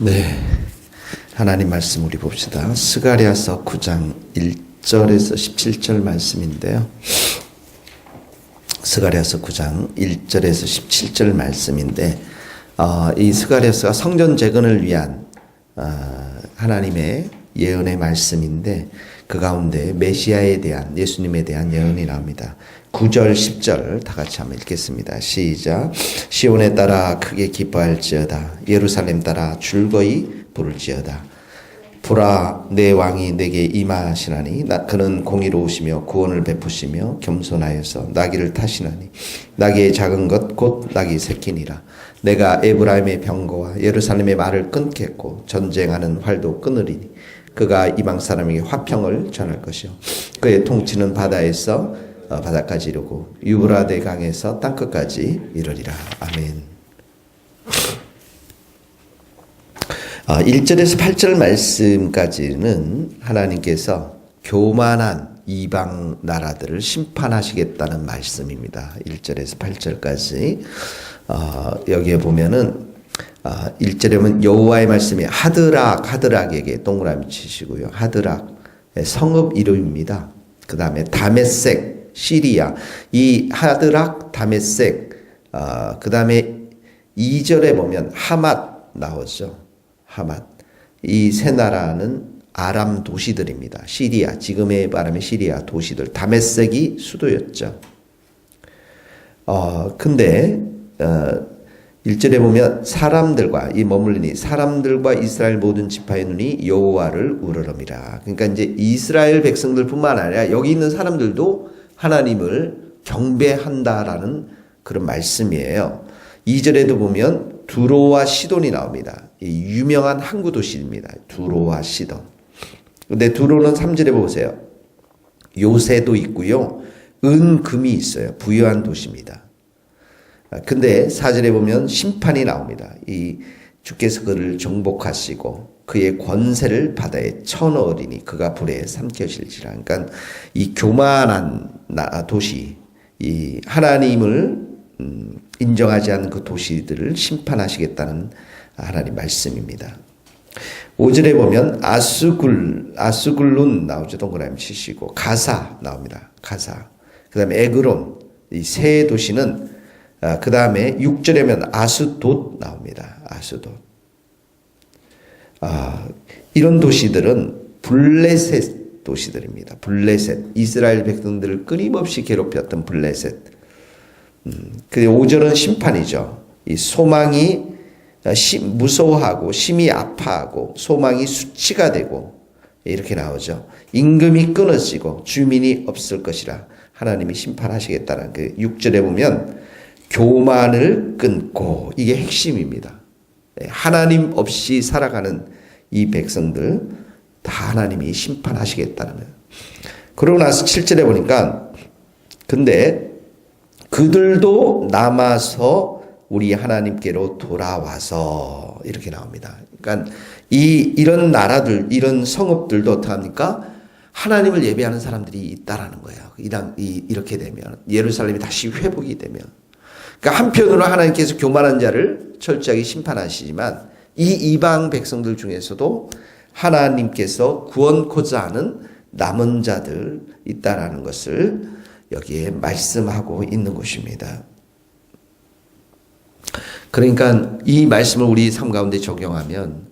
네, 하나님 말씀 우리 봅시다. 스가랴서 9장 1절에서 17절 말씀인데요. 스가랴서 9장 1절에서 17절 말씀인데 이 스가랴서가 성전 재건을 위한 하나님의 예언의 말씀인데 그 가운데 메시아에 대한 예수님에 대한 예언이 나옵니다. 9절 10절 다 같이 한번 읽겠습니다. 시작. 시온에 따라 크게 기뻐할지어다. 예루살렘 따라 즐거이 부를지어다. 보라, 내 왕이 내게 임하시나니 그는 공의로우시며 구원을 베푸시며 겸손하여서 나귀를 타시나니 나귀의 작은 것 곧 나귀 새끼니라. 내가 에브라임의 병거와 예루살렘의 말을 끊겠고 전쟁하는 활도 끊으리니 그가 이방 사람에게 화평을 전할 것이요 그의 통치는 바다에서 바다까지 이르고 유브라데 강에서 땅끝까지 이르리라. 아멘. 1절에서 8절 말씀까지는 하나님께서 교만한 이방 나라들을 심판하시겠다는 말씀입니다. 1절에서 8절까지 여기에 보면은 1절에 보면 여호와의 말씀이 하드락에게 동그라미 치시고요. 하드락의 성읍 이름입니다. 그 다음에 다메섹, 시리아. 이 하드락, 다메섹, 그 다음에 2절에 보면 하맛 나오죠. 하맛. 이 세 나라는 아람 도시들입니다. 시리아, 지금의 말하면 시리아 도시들. 다메섹이 수도였죠. 근데 1절에 보면 사람들과 이 머물리니 사람들과 이스라엘 모든 지파의 눈이 여호와를 우러러미라. 그러니까 이제 이스라엘 백성들뿐만 아니라 여기 있는 사람들도 하나님을 경배한다라는 그런 말씀이에요. 2절에도 보면 두로와 시돈이 나옵니다. 이 유명한 항구 도시입니다. 두로와 시돈. 근데 두로는 3절에 보세요. 요새도 있고요. 은금이 있어요. 부유한 도시입니다. 근데 4절에 보면 심판이 나옵니다. 이 주께서 그를 정복하시고 그의 권세를 바다에 쳐넣으리니 그가 불에 삼켜질지라. 그러니까 이 교만한 도시, 이 하나님을 인정하지 않는 그 도시들을 심판하시겠다는 하나님 말씀입니다. 5절에 보면 아스굴룬 나오죠. 동그라미 치시고 가사 나옵니다. 가사. 그 다음에 에그론. 이 세 도시는 그 다음에 6절에 보면 아스돗 나옵니다. 아스돗. 이런 도시들은 블레셋 도시들입니다. 블레셋. 이스라엘 백성들을 끊임없이 괴롭혔던 블레셋. 그 5절은 심판이죠. 이 소망이 무서워하고 심히 아파하고 소망이 수치가 되고 이렇게 나오죠. 임금이 끊어지고 주민이 없을 것이라 하나님이 심판하시겠다는 그 6절에 보면 교만을 끊고 이게 핵심입니다. 하나님 없이 살아가는 이 백성들 다 하나님이 심판하시겠다는 거예요. 그러고 나서 7절에 보니까 근데 그들도 남아서 우리 하나님께로 돌아와서 이렇게 나옵니다. 그러니까 이런 나라들, 이런 성읍들도 어떻게 합니까? 하나님을 예배하는 사람들이 있다라는 거예요. 이렇게 되면 예루살렘이 다시 회복이 되면. 그러니까 한편으로 하나님께서 교만한 자를 철저하게 심판하시지만 이 이방 백성들 중에서도 하나님께서 구원코자 하는 남은 자들 있다라는 것을 여기에 말씀하고 있는 것입니다. 그러니까 이 말씀을 우리 삶 가운데 적용하면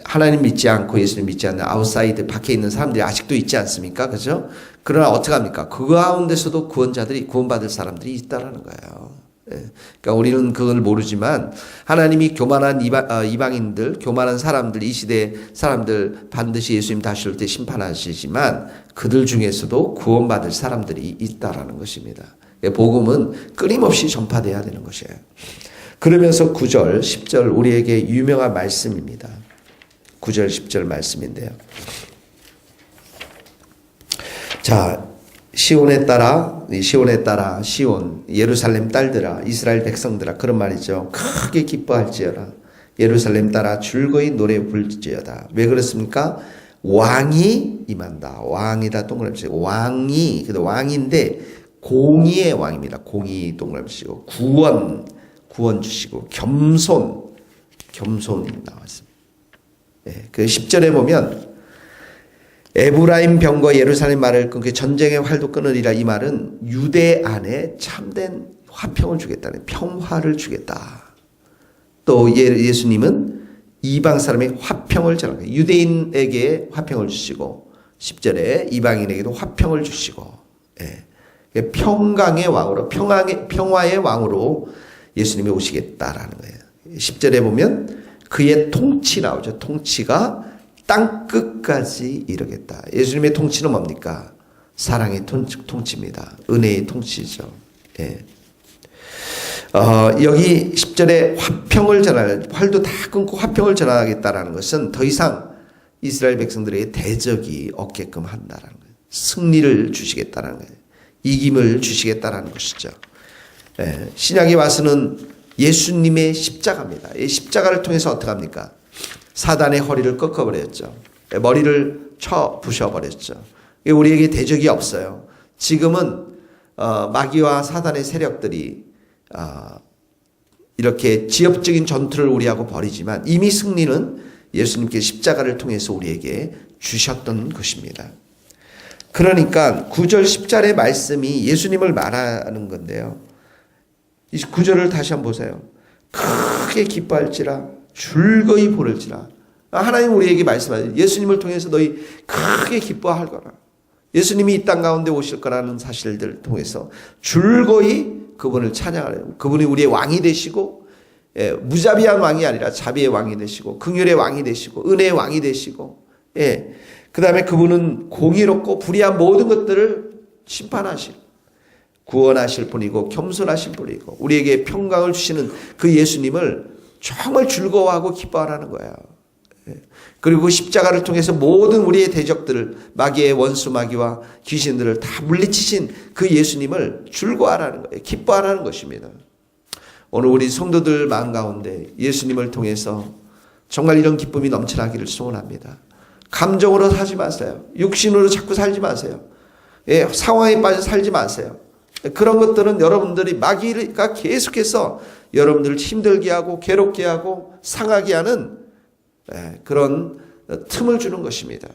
하나님 믿지 않고 예수님 믿지 않는 아웃사이드 밖에 있는 사람들이 아직도 있지 않습니까? 그렇죠? 그러나 어떻게 합니까? 그 가운데서도 구원받을 사람들이 있다라는 거예요. 그러니까 우리는 그걸 모르지만 하나님이 교만한 이방인들, 교만한 사람들, 이 시대 사람들 반드시 예수님 다시 올 때 심판하시지만 그들 중에서도 구원받을 사람들이 있다라는 것입니다. 복음은 끊임없이 전파돼야 되는 것이에요. 그러면서 9절, 10절 우리에게 유명한 말씀입니다. 9절, 10절 말씀인데요. 자, 시온에 따라 시온 예루살렘 딸들아 이스라엘 백성들아 그런 말이죠. 크게 기뻐할지어라. 예루살렘 따라 즐거이 노래 부를지어다. 왜 그렇습니까? 왕이 임한다. 왕이다 동그라미 치고 왕이 근데 왕인데 공의의 왕입니다. 공의 동그라미 치고 구원 주시고 겸손이 나왔습니다. 그 10절에 보면 에브라임 병거 예루살렘 말을 끊게 전쟁의 활도 끊으리라. 이 말은 유대 안에 참된 화평을 주겠다는, 평화를 주겠다. 또 예수님은 이방 사람의 화평을 전하는 거예요. 유대인에게 화평을 주시고 10절에 이방인에게도 화평을 주시고, 평강의 왕으로, 평화의 왕으로 예수님이 오시겠다라는 거예요. 10절에 보면 그의 통치 나오죠. 통치가 땅 끝까지 이르겠다. 예수님의 통치는 뭡니까? 사랑의 통치입니다. 은혜의 통치죠. 여기 10절에 화평을 전하는, 활도 다 끊고 화평을 전하겠다라는 것은 더 이상 이스라엘 백성들에게 대적이 없게끔 한다라는 거예요. 승리를 주시겠다라는 거예요. 이김을 주시겠다라는 것이죠. 신약에 와서는 예수님의 십자가입니다. 이 십자가를 통해서 어떻게 합니까? 사단의 허리를 꺾어버렸죠. 머리를 쳐 부셔버렸죠. 우리에게 대적이 없어요. 지금은 마귀와 사단의 세력들이 이렇게 지역적인 전투를 우리하고 벌이지만 이미 승리는 예수님께 십자가를 통해서 우리에게 주셨던 것입니다. 그러니까 9절 10절의 말씀이 예수님을 말하는 건데요. 이 9절을 다시 한번 보세요. 크게 기뻐할지라 즐거이 부를지라. 하나님 우리에게 말씀하세요. 예수님을 통해서 너희 크게 기뻐할 거라. 예수님이 이 땅 가운데 오실 거라는 사실들을 통해서 즐거이 그분을 찬양하래요. 그분이 우리의 왕이 되시고, 무자비한 왕이 아니라 자비의 왕이 되시고, 긍휼의 왕이 되시고, 은혜의 왕이 되시고, 그 다음에 그분은 공의롭고 불의한 모든 것들을 심판하실, 구원하실 분이고 겸손하신 분이고 우리에게 평강을 주시는 그 예수님을 정말 즐거워하고 기뻐하라는 거예요. 그리고 십자가를 통해서 모든 우리의 대적들을, 마귀의 원수 마귀와 귀신들을 다 물리치신 그 예수님을 즐거워하라는 거예요. 기뻐하라는 것입니다. 오늘 우리 성도들 마음 가운데 예수님을 통해서 정말 이런 기쁨이 넘쳐나기를 소원합니다. 감정으로 살지 마세요. 육신으로 자꾸 살지 마세요. 상황에 빠져 살지 마세요. 그런 것들은 여러분들이 마귀가 계속해서 여러분들을 힘들게 하고 괴롭게 하고 상하게 하는 그런 틈을 주는 것입니다.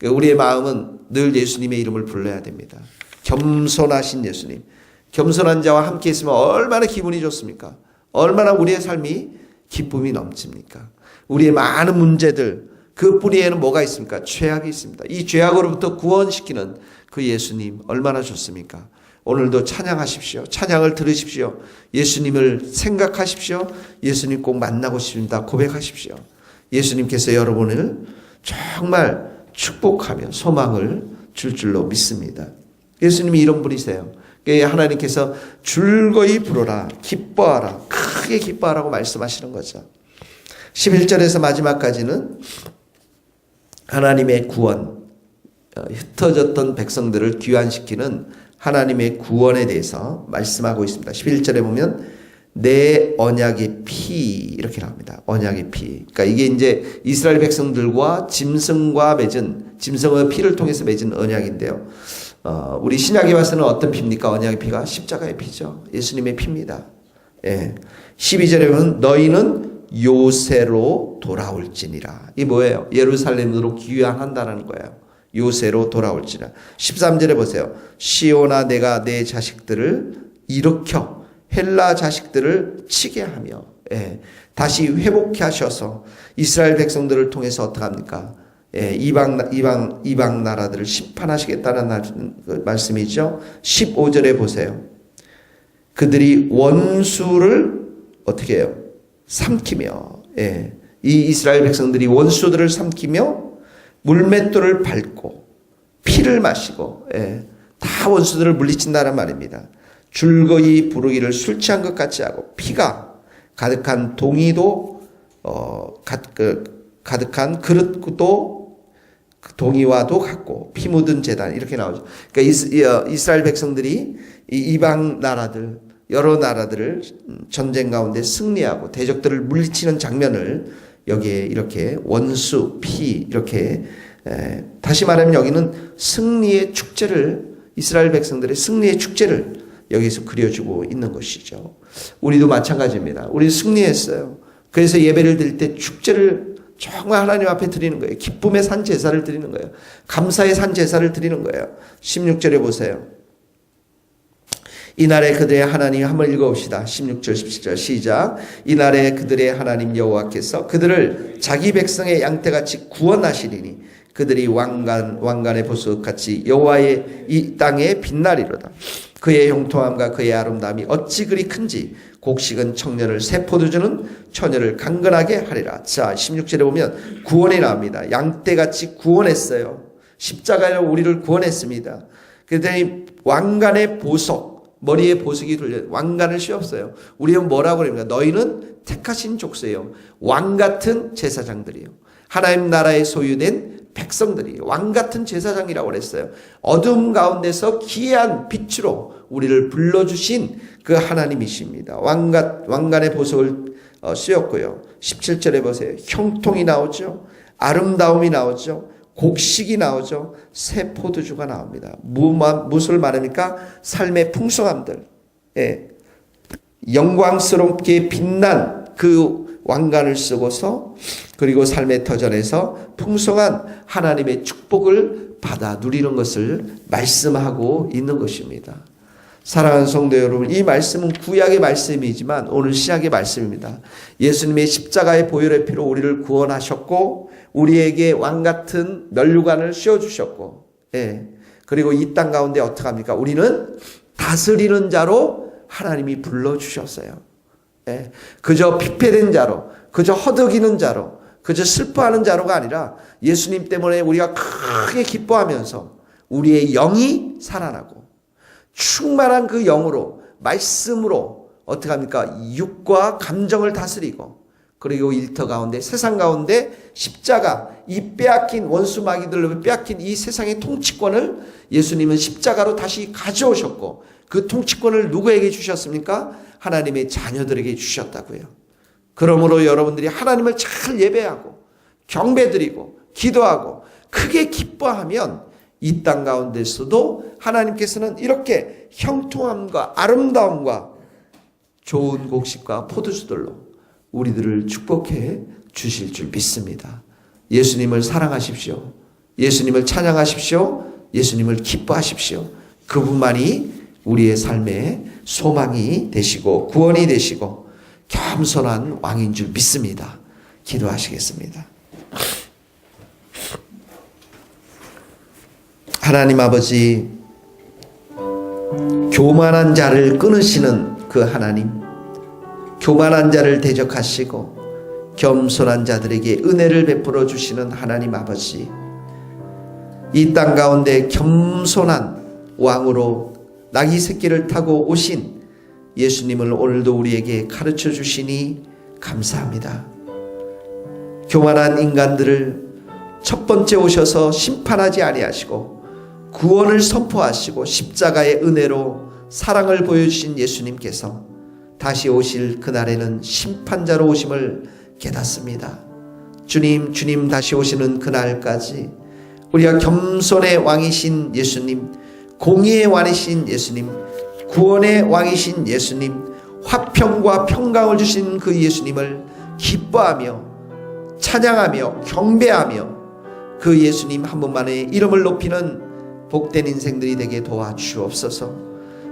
우리의 마음은 늘 예수님의 이름을 불러야 됩니다. 겸손하신 예수님, 겸손한 자와 함께 있으면 얼마나 기분이 좋습니까? 얼마나 우리의 삶이 기쁨이 넘칩니까? 우리의 많은 문제들, 그 뿌리에는 뭐가 있습니까? 죄악이 있습니다. 이 죄악으로부터 구원시키는 그 예수님 얼마나 좋습니까? 오늘도 찬양하십시오. 찬양을 들으십시오. 예수님을 생각하십시오. 예수님 꼭 만나고 싶습니다. 고백하십시오. 예수님께서 여러분을 정말 축복하며 소망을 줄 줄로 믿습니다. 예수님이 이런 분이세요. 하나님께서 즐거이 부르라, 기뻐하라, 크게 기뻐하라고 말씀하시는 거죠. 11절에서 마지막까지는 하나님의 구원, 흩어졌던 백성들을 귀환시키는 하나님의 구원에 대해서 말씀하고 있습니다. 11절에 보면 내 언약의 피 이렇게 나옵니다. 언약의 피. 그러니까 이게 이제 이스라엘 백성들과 짐승과 맺은, 짐승의 피를 통해서 맺은 언약인데요. 우리 신약에 와서는 어떤 피입니까? 언약의 피가 십자가의 피죠. 예수님의 피입니다. 12절에 보면 너희는 요새로 돌아올지니라. 이 뭐예요? 예루살렘으로 귀환한다는 거예요. 요새로 돌아올지라. 13절에 보세요. 시온아 내가 내 자식들을 일으켜 헬라 자식들을 치게 하며 다시 회복케 하셔서 이스라엘 백성들을 통해서 어떻게 합니까? 이방 나라들을 심판하시겠다는 말씀이죠. 15절에 보세요. 그들이 원수를 어떻게 해요? 삼키며 이 이스라엘 백성들이 원수들을 삼키며 물맷돌을 밟고 피를 마시고 다 원수들을 물리친다는 말입니다. 즐거이 부르기를 술 취한 것 같이 하고 피가 가득한 동이도 가득한 그릇도 동이와도 같고 피 묻은 제단 이렇게 나오죠. 그러니까 이스라엘 백성들이 이 이방 나라들 여러 나라들을 전쟁 가운데 승리하고 대적들을 물리치는 장면을 여기에 이렇게 원수, 피 이렇게 다시 말하면 여기는 승리의 축제를 이스라엘 백성들의 승리의 축제를 여기서 그려주고 있는 것이죠. 우리도 마찬가지입니다. 우리 승리했어요. 그래서 예배를 드릴 때 축제를 정말 하나님 앞에 드리는 거예요. 기쁨의 산 제사를 드리는 거예요. 감사의 산 제사를 드리는 거예요. 16절에 보세요. 이날에 그들의 하나님, 한번 읽어봅시다. 16절 17절 시작. 이날에 그들의 하나님 여호와께서 그들을 자기 백성의 양떼같이 구원하시리니 그들이 왕관의 보석같이 여호와의 이 땅에 빛나리로다. 그의 형통함과 그의 아름다움이 어찌 그리 큰지 곡식은 청년을 새 포도주는 처녀를 강건하게 하리라. 자, 16절에 보면 구원이 나옵니다. 양떼같이 구원했어요. 십자가로 우리를 구원했습니다. 그랬더니 왕관의 보석, 머리에 보석이 돌려 왕관을 씌웠어요. 우리는 뭐라고 그럽니까? 너희는 택하신 족속이요, 왕같은 제사장들이요, 하나님 나라에 소유된 백성들이 왕같은 제사장이라고 그랬어요. 어둠 가운데서 기이한 빛으로 우리를 불러주신 그 하나님이십니다. 왕관의 보석을 씌웠고요. 17절에 보세요. 형통이 나오죠. 아름다움이 나오죠. 곡식이 나오죠. 새 포도주가 나옵니다. 무엇을 말합니까? 삶의 풍성함들. 예. 영광스럽게 빛난 그 왕관을 쓰고서 그리고 삶의 터전에서 풍성한 하나님의 축복을 받아 누리는 것을 말씀하고 있는 것입니다. 사랑하는 성도 여러분, 이 말씀은 구약의 말씀이지만 오늘 신약의 말씀입니다. 예수님의 십자가의 보혈의 피로 우리를 구원하셨고 우리에게 왕같은 면류관을 씌워주셨고, 예. 그리고 이 땅 가운데 어떻게 합니까? 우리는 다스리는 자로 하나님이 불러주셨어요. 예. 그저 피폐된 자로, 그저 허덕이는 자로, 그저 슬퍼하는 자로가 아니라 예수님 때문에 우리가 크게 기뻐하면서 우리의 영이 살아나고 충만한 그 영으로, 말씀으로 어떻게 합니까? 육과 감정을 다스리고, 그리고 일터 가운데, 세상 가운데 십자가, 이 빼앗긴 원수 마귀들로 빼앗긴 이 세상의 통치권을 예수님은 십자가로 다시 가져오셨고, 그 통치권을 누구에게 주셨습니까? 하나님의 자녀들에게 주셨다고요. 그러므로 여러분들이 하나님을 잘 예배하고 경배드리고 기도하고 크게 기뻐하면 이 땅 가운데서도 하나님께서는 이렇게 형통함과 아름다움과 좋은 곡식과 포도주들로 우리들을 축복해 주실 줄 믿습니다. 예수님을 사랑하십시오. 예수님을 찬양하십시오. 예수님을 기뻐하십시오. 그분만이 우리의 삶의 소망이 되시고 구원이 되시고 겸손한 왕인 줄 믿습니다. 기도하시겠습니다. 하나님 아버지, 교만한 자를 끊으시는 그 하나님, 교만한 자를 대적하시고 겸손한 자들에게 은혜를 베풀어 주시는 하나님 아버지, 이 땅 가운데 겸손한 왕으로 나귀 새끼를 타고 오신 예수님을 오늘도 우리에게 가르쳐 주시니 감사합니다. 교만한 인간들을 첫 번째 오셔서 심판하지 아니하시고 구원을 선포하시고 십자가의 은혜로 사랑을 보여주신 예수님께서 다시 오실 그날에는 심판자로 오심을 깨닫습니다. 주님 다시 오시는 그날까지 우리가 겸손의 왕이신 예수님, 공의의 왕이신 예수님, 구원의 왕이신 예수님, 화평과 평강을 주신 그 예수님을 기뻐하며 찬양하며 경배하며 그 예수님 한 분만의 이름을 높이는 복된 인생들이 되게 도와주옵소서.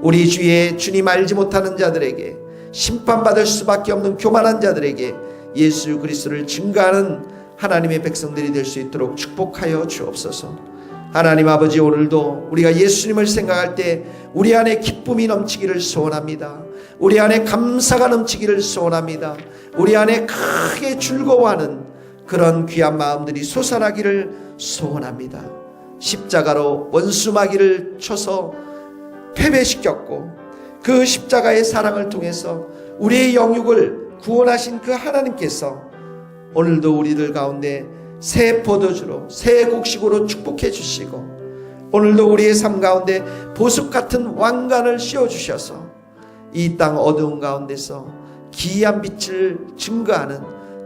우리 주위에 주님 알지 못하는 자들에게, 심판받을 수밖에 없는 교만한 자들에게 예수 그리스도를 증거하는 하나님의 백성들이 될 수 있도록 축복하여 주옵소서. 하나님 아버지, 오늘도 우리가 예수님을 생각할 때 우리 안에 기쁨이 넘치기를 소원합니다. 우리 안에 감사가 넘치기를 소원합니다. 우리 안에 크게 즐거워하는 그런 귀한 마음들이 솟아나기를 소원합니다. 십자가로 원수 마귀를 쳐서 패배시켰고 그 십자가의 사랑을 통해서 우리의 영육을 구원하신 그 하나님께서 오늘도 우리들 가운데 새 포도주로 새 곡식으로 축복해 주시고 오늘도 우리의 삶 가운데 보석 같은 왕관을 씌워주셔서 이 땅 어두운 가운데서 기이한 빛을 증거하는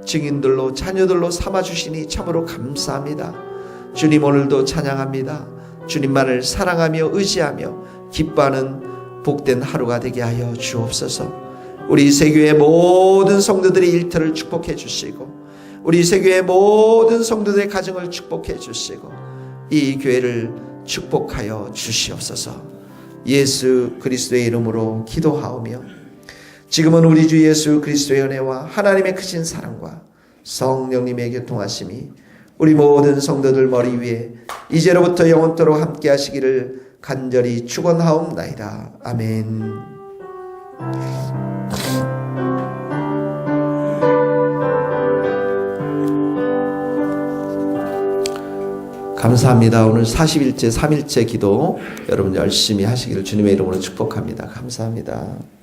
증인들로 자녀들로 삼아주시니 참으로 감사합니다. 주님, 오늘도 찬양합니다. 주님만을 사랑하며 의지하며 기뻐하는 복된 하루가 되게 하여 주옵소서. 우리 세교의 모든 성도들의 일터를 축복해 주시고 우리 세교회 모든 성도들의 가정을 축복해 주시고 이 교회를 축복하여 주시옵소서. 예수 그리스도의 이름으로 기도하오며 지금은 우리 주 예수 그리스도의 은혜와 하나님의 크신 사랑과 성령님의 교통하심이 우리 모든 성도들 머리 위에 이제로부터 영원토록 함께 하시기를 간절히 축원하옵나이다. 아멘. 감사합니다. 오늘 40일째 3일째 기도 여러분 열심히 하시기를 주님의 이름으로 축복합니다. 감사합니다.